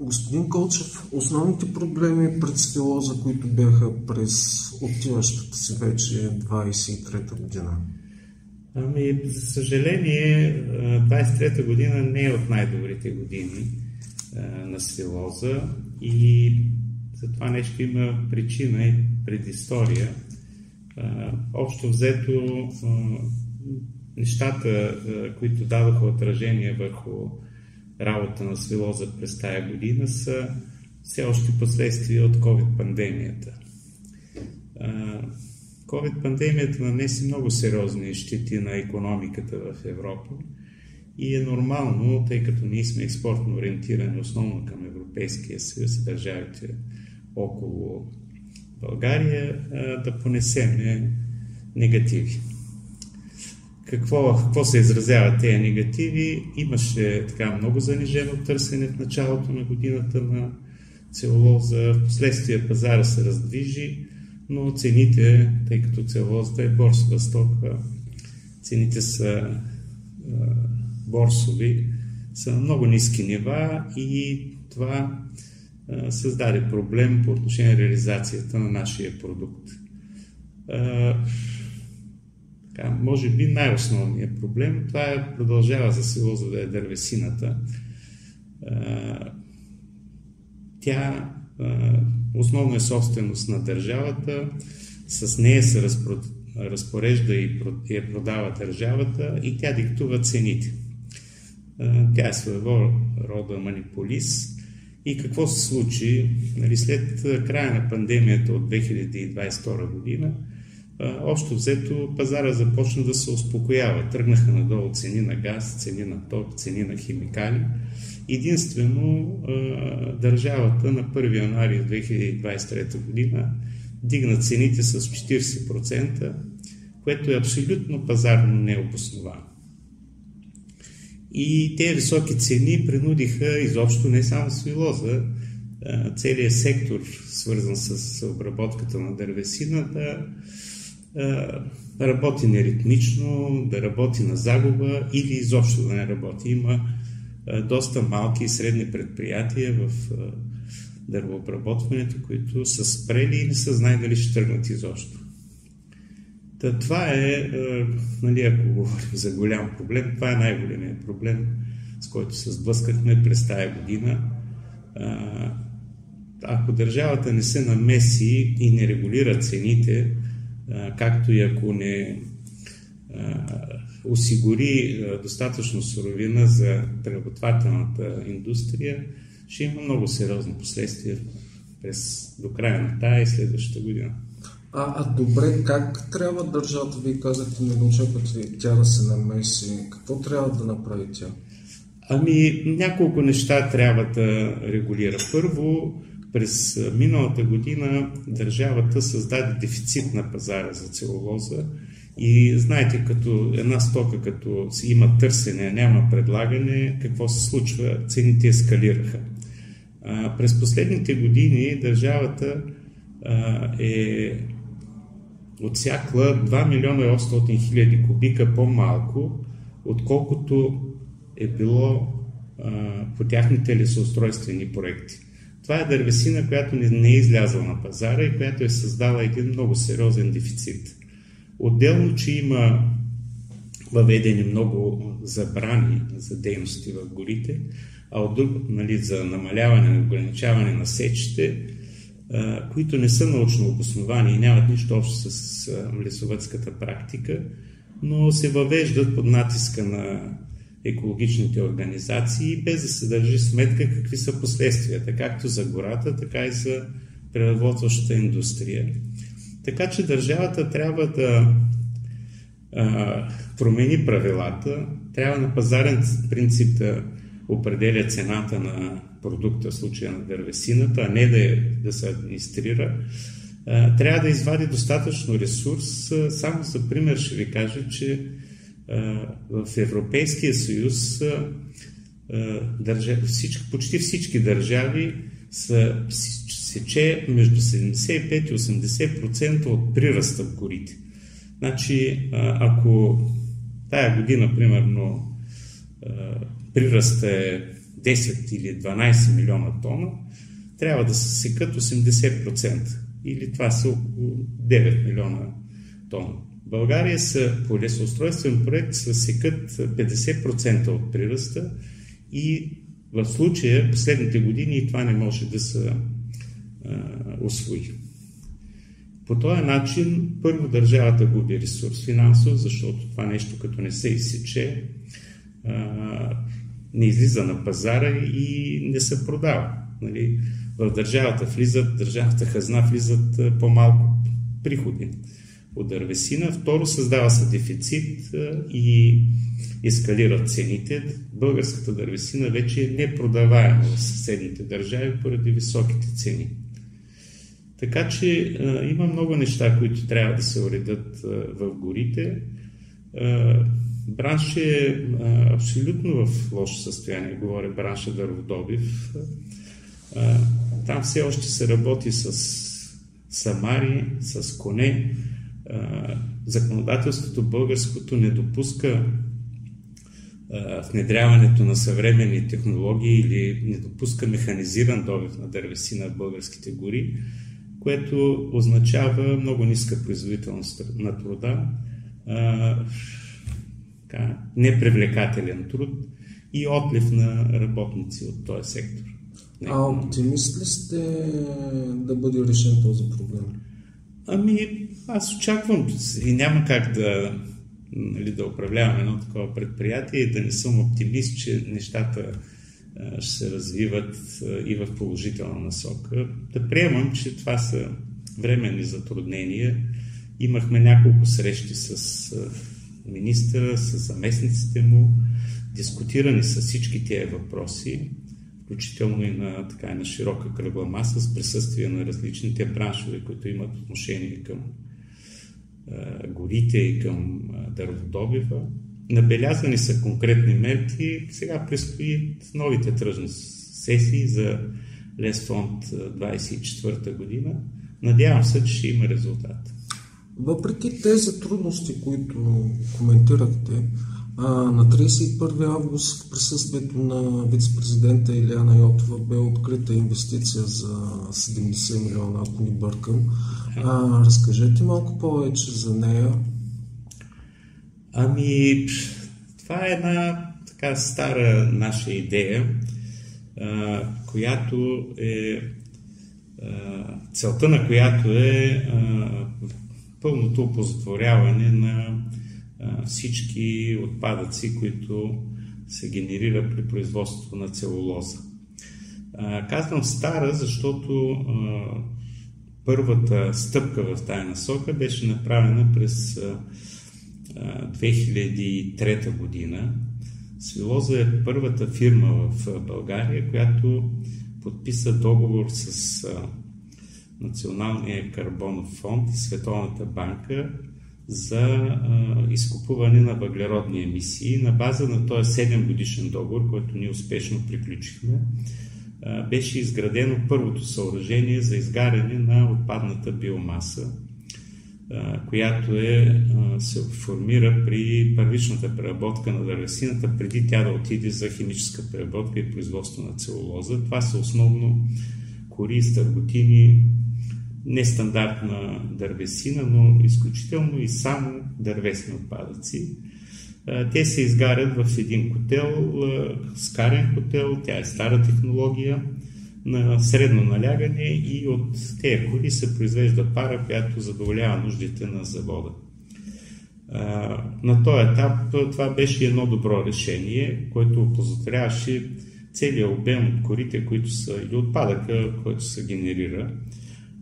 Господин Колчев, основните проблеми пред Свилоза, които бяха през отиващата си вече 23-та година? За съжаление, 23-та година не е от най-добрите години на Свилоза и за това нещо има причина и предистория. Общо взето, нещата, които дадоха отражение върху работа на Свилоза през тая година, са все още последствия от COVID-пандемията. COVID-пандемията нанесе много сериозни щети на икономиката в Европа и е нормално, тъй като ние сме експортно ориентирани основно към Европейския съюз и държавите около България, да понесеме негативи. Какво се изразяват тези негативи? Имаше така много занижено търсене в началото на годината на целулоза, в последствие пазара се раздвижи, но цените, тъй като целулозата е борсова стока, цените са борсови, са на много ниски нива и това създаде проблем по отношение на реализацията на нашия продукт. Може би най-основният проблем, това продължава за Свилоза да е дървесината. Тя основно е собственост на държавата, с нея се разпорежда и я продава държавата и тя диктува цените. Тя е своего рода манипулист. И какво се случи? След края на пандемията от 2022 година, общо взето пазара започна да се успокоява. Тръгнаха надолу цени на газ, цени на ток, цени на химикали. Единствено държавата на 1 януари 2023 година дигна цените с 40%, което е абсолютно пазарно необосновано. И тези високи цени принудиха изобщо не само Свилоза, целият сектор, свързан с обработката на дървесина, да работи неритмично, да работи на загуба или изобщо да не работи. Има доста малки и средни предприятия в дървообработването, които са спрели и не са знали дали ще тръгнат изобщо. Това е, ако говорим за голям проблем, това е най-големият проблем, с който се сблъскахме през тая година. Ако държавата не се намеси и не регулира цените, както и ако не осигури достатъчно суровина за преработвателната индустрия, ще има много сериозни последствия до края на тая и следващата година. Добре, как трябва държавата, вие казахте, не очаквате ли тя да се намеси? Какво трябва да направи тя? Няколко неща трябва да регулира. Първо, през миналата година държавата създаде дефицит на пазара за целулоза и знаете, като една стока, като има търсене, а няма предлагане, какво се случва? Цените ескалираха. През последните години държавата е отсякла 2 милиона и 800 хиляди кубика по-малко, отколкото е било по тяхните лесоустройствени проекти. Това е дървесина, която не е излязла на пазара и която е създала един много сериозен дефицит. Отделно, че има въведени много забрани за дейности в горите, а от друг, за намаляване, ограничаване на сечите, които не са научно обосновани и нямат нищо общо с лесовъдската практика, но се въвеждат под натиска на екологичните организации, без да се държи сметка какви са последствията, както за гората, така и за преработващата индустрия. Така че държавата трябва да промени правилата, трябва на пазарен принцип да определя цената на продукта, в случая на дървесината, а не да се администрира. Трябва да извади достатъчно ресурс. Само за пример ще ви кажа, че в Европейския съюз почти всички държави сече между 75 и 80% от прираста в горите. Значи, ако тая година, примерно, прираста е 10 или 12 милиона тона, трябва да се секат 80%. Или това са около 9 милиона тона. В България по лесоустройствен проект се секат 50% от приръста и в случая последните години това не може да се усвои. По този начин първо държавата губи ресурс финансов, защото това нещо като не се изсече, не излиза на пазара и не се продава. Нали? В държавата хазна влизат по-малко приходи от дървесина. Второ, създава се дефицит и ескалират цените. Българската дървесина вече е непродаваема в съседните държави поради високите цени. Така че има много неща, които трябва да се уредят в горите. Бранш е абсолютно в лошо състояние, говоря бранша дърводобив. Там все още се работи с самари, с коне. Законодателството българското не допуска внедряването на съвременни технологии или не допуска механизиран добив на дървесина в българските гори, което означава много ниска производителност на труда, непривлекателен труд и отлив на работници от този сектор. Оптимист ли сте да бъде решен този проблем? Аз очаквам и няма как да управлявам едно такова предприятие и да не съм оптимист, че нещата ще се развиват и в положителна насока. Да приемам, че това са временни затруднения. Имахме няколко срещи с министъра, с заместниците му, дискутирани с всички тези въпроси, включително и на широка кръгла маса с присъствие на различните браншове, които имат отношение към горите и към дърводобива. Набелязани са конкретни мерки. Сега предстоят новите тръжни сесии за Лесфонд 24 година. Надявам се, че ще има резултат. Въпреки тези трудности, които коментирахте, на 31 август в присъствието на вице-президента Илияна Йотова бе открита инвестиция за 70 милиона, ако не бъркам. Разкажете малко повече за нея. Това е една така стара наша идея, която е целта на която е пълното оползотворяване на всички отпадъци, които се генерира при производството на целулоза. Казвам стара, защото първата стъпка в тая насока беше направена през 2003 година. Свилоза е първата фирма в България, която подписа договор с Националния карбонов фонд и Световната банка за изкупуване на въглеродни емисии. На база на този 7 годишен договор, който ние успешно приключихме, беше изградено първото съоръжение за изгаряне на отпадната биомаса, която се формира при първичната преработка на дървесината, преди тя да отиде за химическа преработка и производство на целулоза. Това са основно кори, стърготини, нестандартна дървесина, но изключително и само дървесни отпадъци. Те се изгарят в един котел, скарен котел, тя е стара технология на средно налягане и от тези кори се произвежда пара, която задоволява нуждите на завода. На този етап това беше едно добро решение, което оползотворяваше целият обем от корите, които са, или отпадъка, който се генерира.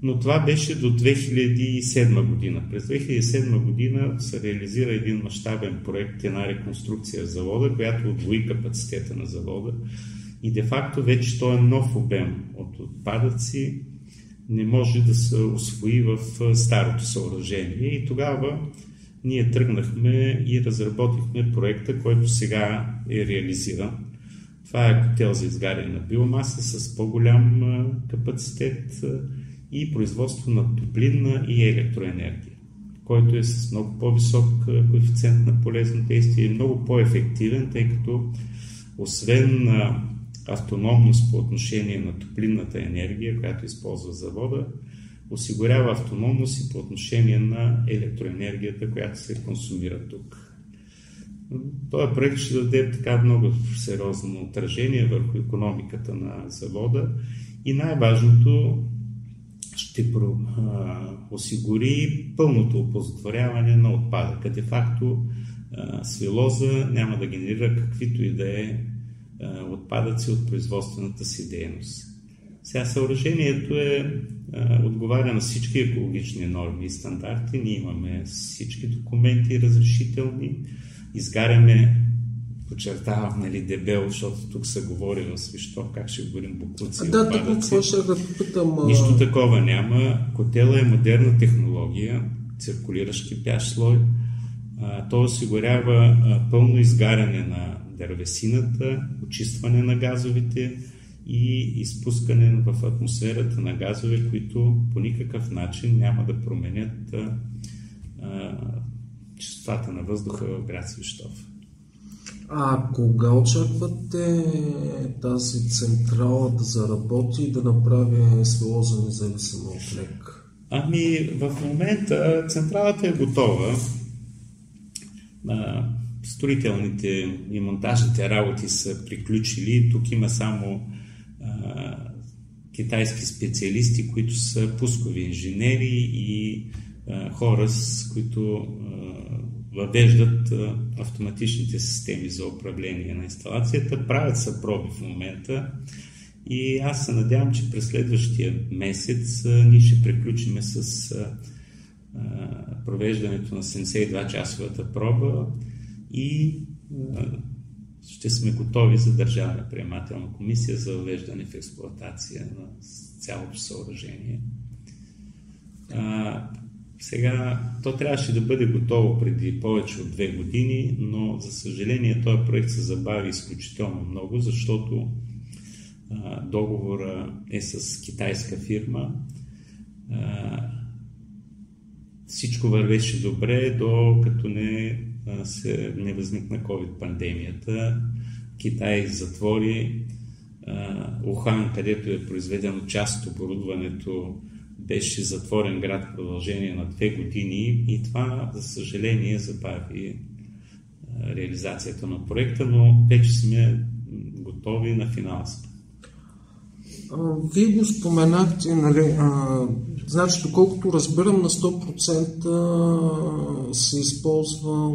Но това беше до 2007 година. През 2007 година се реализира един мащабен проект, една реконструкция в завода, която удвои капацитета на завода. И де-факто вече този нов обем от отпадъци не може да се усвои в старото съоръжение. И тогава ние тръгнахме и разработихме проекта, който сега е реализиран. Това е котел за изгаряне на биомаса с по-голям капацитет и производство на топлинна и електроенергия, който е с много по-висок коефициент на полезно действие и много по-ефективен, тъй като освен автономност по отношение на топлинната енергия, която използва завода, осигурява автономност и по отношение на електроенергията, която се консумира тук. Този проект ще даде така много сериозно отражение върху икономиката на завода и най-важното ще осигури пълното оползотворяване на отпадъка. Де факто Свилоза няма да генерира каквито и да е отпадъци от производствената си дейност. Сега съоръжението отговаря на всички екологични норми и стандарти. Ние имаме всички документи разрешителни. Изгаряме, подчертавам, дебело, защото тук се говори в Свищов, как ще говорим боклуци и отпадъци. Нищо такова няма. Котела е модерна технология, циркулиращ кипящ слой. Той осигурява пълно изгаряне на дървесината, очистване на газовите и изпускане в атмосферата на газове, които по никакъв начин няма да променят чистотата на въздуха в град Свищов. А кога очаквате тази централа да заработи и да направи Свилоза независима от НЕК? В момента централата е готова. Строителните и монтажните работи са приключили. Тук има само китайски специалисти, които са пускови инженери и хора, с които въвеждат автоматичните системи за управление на инсталацията. Правят се проби в момента и аз се надявам, че през следващия месец ние ще приключим с провеждането на 72-часовата проба и ще сме готови за Държавна приемателна комисия за въвеждане в експлоатация на цялото съоръжение. Сега, то трябваше да бъде готово преди повече от 2 години, но за съжаление този проект се забави изключително много, защото договора е с китайска фирма. Всичко вървеше добре, докато не възникна COVID-пандемията. Китай затвори Ухан, където е произведено част от оборудването, беше затворен град в продължение на 2 години и това, за съжаление, забави реализацията на проекта, но вече сме готови на финал. Вие го споменахте, значи, доколкото разбирам, на 100% се използва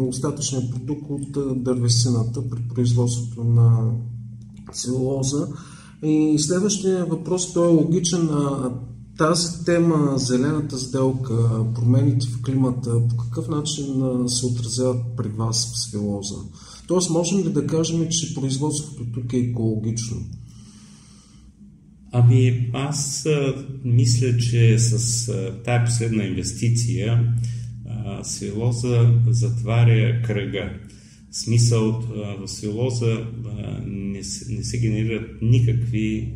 остатъчния продукт от дървесината при производството на целулоза. И следващия въпрос, той е логичен. Тази тема, зелената сделка, промените в климата, по какъв начин се отразяват при вас в Свилоза? Тоест, можем ли да кажем, че производството тук е екологично? Аз мисля, че с тази последна инвестиция Свилоза затваря кръга. Смисъл, в Свилоза не се генерират никакви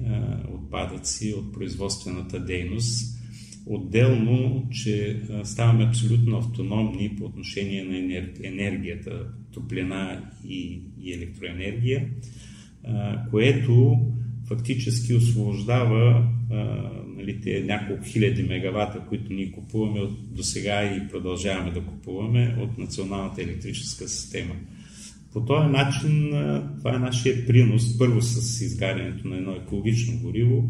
отпадъци от производствената дейност. Отделно, че ставаме абсолютно автономни по отношение на енергията, топлина и електроенергия, което фактически освобождава няколко хиляди мегавата, които ние купуваме до сега и продължаваме да купуваме от националната електрическа система. По този начин това е нашия принос, първо с изгарянето на едно екологично гориво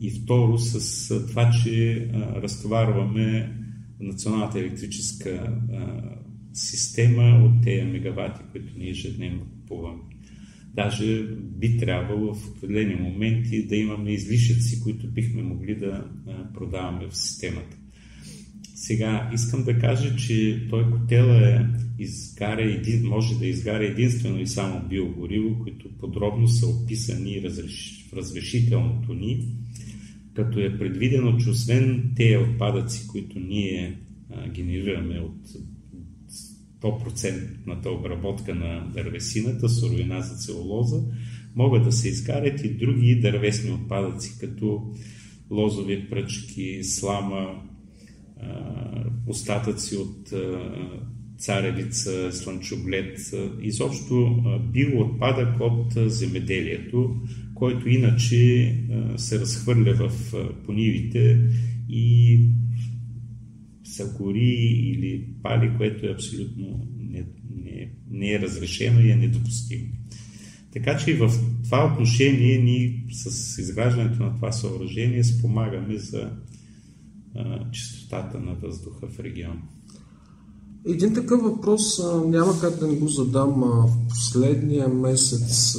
и второ с това, че разтоварваме националната електрическа система от тези мегавати, които ние ежедневно купуваме. Даже би трябвало в определени моменти да имаме излишъци, които бихме могли да продаваме в системата. Сега искам да кажа, че той котела може да изгаря единствено и само биогориво, които подробно са описани в разрешителното ни, като е предвидено, че освен тези отпадъци, които ние генерираме от 100% обработка на дървесината, суровина за целулоза, могат да се изгарят и други дървесни отпадъци, като лозови пръчки, слама, остатъци от царевица, слънчоглед, изобщо биоотпадък от земеделието, който иначе се разхвърля в понивите и се гори или пали, което е абсолютно не е разрешено и е недопустимо. Така че и в това отношение ние с изграждането на това съоръжение спомагаме за чистотата на въздуха в региона. Един такъв въпрос няма как да не го задам. В последния месец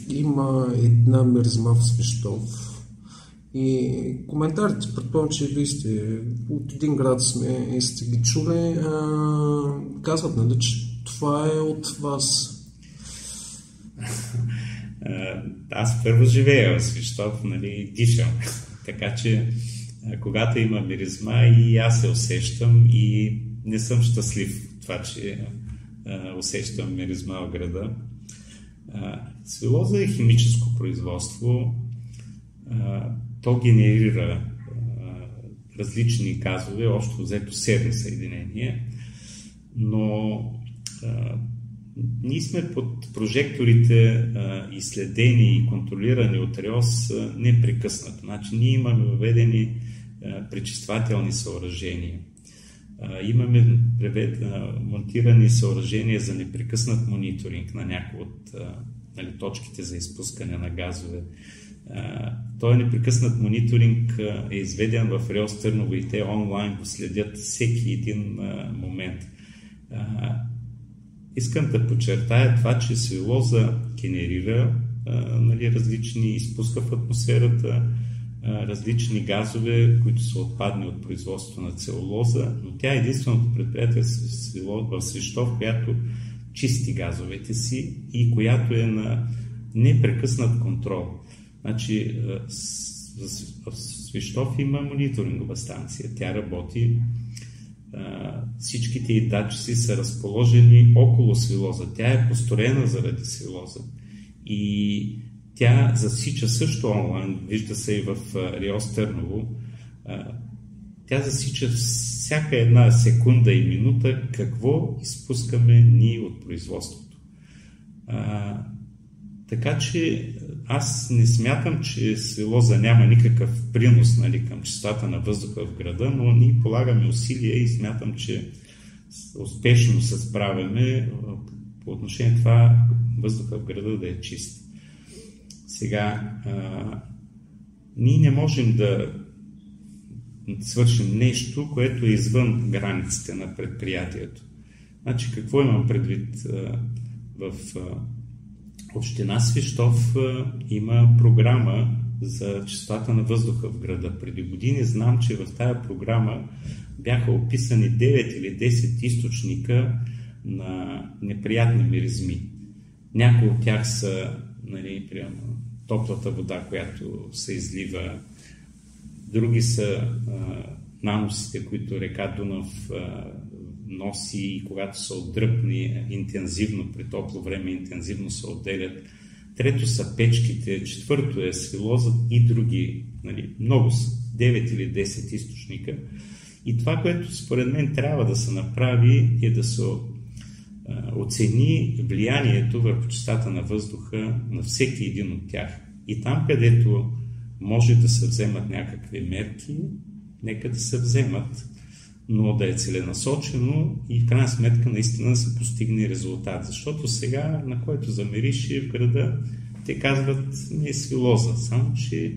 има една миризма в Свищов. И коментарите, предполагам, че вие сте от един град сме и сте ги чули, казват, нали, че това е от вас. Аз първо живея в Свищов, нали, дишам. Така че, когато има миризма, и аз се усещам и не съм щастлив това, че усещам миризма в града. Целулоза е химическо производство. То генерира различни газове, общо взето 7 съединения, но ние сме под прожекторите и следени и контролирани от РИОС непрекъснато. Значи, ние имаме въведени пречиствателни съоръжения. Имаме монтирани съоръжения за непрекъснат мониторинг на някои от точките за изпускане на газове. Този непрекъснат мониторинг е изведен в РИОС Търново и те онлайн го следят всеки един момент. Искам да подчертая това, че целулоза генерира различни, изпуска в атмосферата различни газове, които са отпадни от производството на целулоза, но тя е единственото предприятие в Свищов, която чисти газовете си и която е на непрекъснат контрол. Значи, в Свищов има мониторингова станция. Тя работи. Всичките й датчици са разположени около свилоза. Тя е построена заради свилоза. И тя засича също онлайн, вижда се и в РИОС Търново. Тя засича всяка една секунда и минута какво изпускаме ние от производството. Така че аз не смятам, че свилоза няма никакъв принос, нали, към чистотата на въздуха в града, но ние полагаме усилия и смятам, че успешно се справяме по отношение на това въздуха в града да е чист. Сега, ние не можем да свършим нещо, което е извън границите на предприятието. Значи, какво имам предвид? В община Свищов има програма за чистотата на въздуха в града. Преди години знам, че в тази програма бяха описани 9 или 10 източника на неприятни миризми. Някои от тях са, нали, примерно, топлата вода, която се излива. Други са наносите, които река Дунав носи и когато са отдръпни интензивно, при топло време интензивно се отделят. Трето са печките, четвърто е свилозът и други, нали, много са, 9 или 10 източника. И това, което според мен трябва да се направи, е да се оцени влиянието върху чистотата на въздуха на всеки един от тях. И там, където може да се вземат някакви мерки, нека да се вземат, но да е целенасочено и в крайна сметка наистина да се постигне резултат. Защото сега, на който замериш в града, те казват, не е свилоза, само че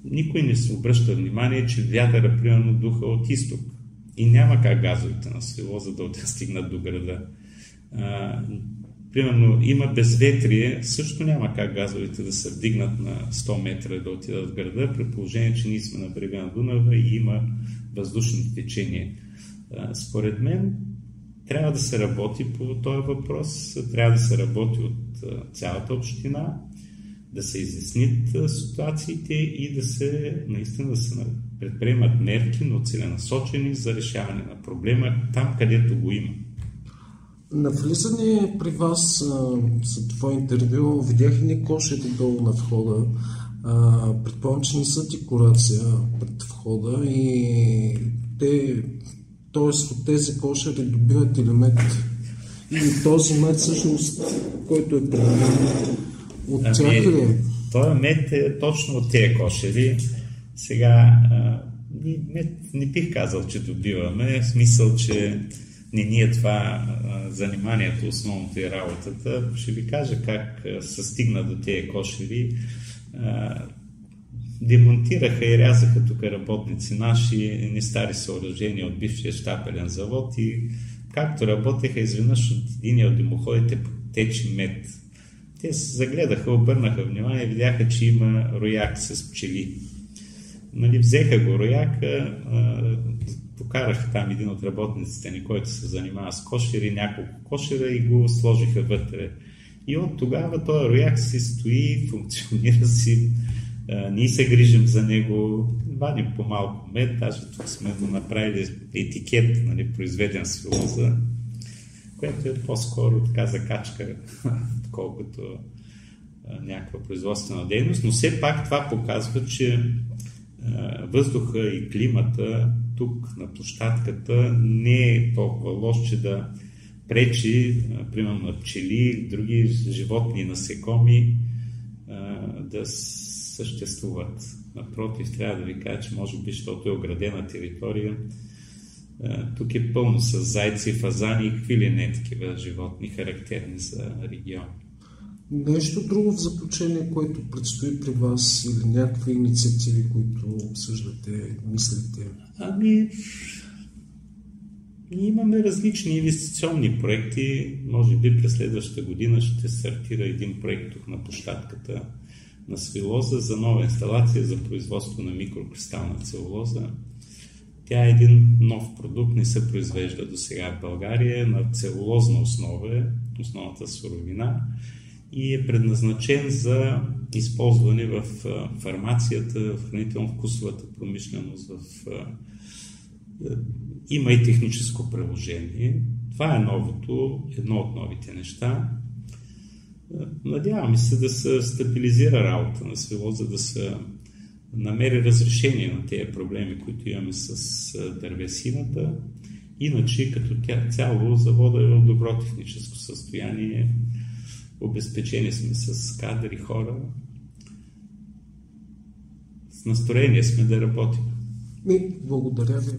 никой не се обръща внимание, че вятъра примерно духа от изток. И няма как газовете на свилоза да стигнат до града. Примерно има безветрие, също няма как газовете да се вдигнат на 100 метра да отидат в града, при положение, че ние сме на брега на Дунава и има въздушни течения. Според мен трябва да се работи по този въпрос, трябва да се работи от цялата община, да се изяснят ситуациите и наистина да се предприемат мерки, но целенасочени за решаване на проблема там, където го има. На влизане при вас за това интервю видях и кошери долу на входа. Предполагам, че не са декорация пред входа и те Тоест от тези кошери добиват или мед. И този мед всъщност, който е придобит от тях ли е? Този мед е точно от тези кошери. Сега, мед не бих казал, че добиваме, в смисъл, че не ни е това заниманието, основното и работата. Ще ви кажа как се стигна до тези кошери. Демонтираха и рязаха тук работници наши, ни стари съоръжения от бившия щапелен завод и както работеха, изведнъж от един от димоходите тече мед. Те се загледаха, обърнаха внимание и видяха, че има рояк с пчели. Взеха го рояка, покараха там един от работниците ни, който се занимава с кошери, няколко кошера и го сложиха вътре. И от тогава този рояк си стои, функционира си, ние се грижим за него, вадим по-малко мед, даже тук сме го направили етикет, произведен с лоза, което е по-скоро така закачка, колкото някаква производствена дейност, но все пак това показва, че въздуха и климата тук на площадката не е толкова лош, че да пречи, примерно на пчели, други животни и насекоми да съществуват. Напротив, трябва да ви кажа, че може би, защото е оградена територия, тук е пълно с зайци, фазани и какви ли не такива животни, характерни за регион. Нещо друго в заключение, което предстои при вас или някакви инициативи, които обсъждате, мислите? Ние имаме различни инвестиционни проекти. Може би през следващата година ще стартира един проект тук на площадката на Свилоза за нова инсталация за производство на микрокристална целулоза. Тя е един нов продукт, не се произвежда до сега в България, на целулозна основа е основната суровина и е предназначен за използване в фармацията, в хранително-вкусовата промишленост, има и техническо приложение. Това е новото, едно от новите неща. Надяваме се да се стабилизира работа на Свилоза, да се намери разрешение на тези проблеми, които имаме с дървесината. Иначе, като цяло, завода е в добро техническо състояние. Обезпечени сме с кадри, хора. С настроение сме да работим. Благодаря ви.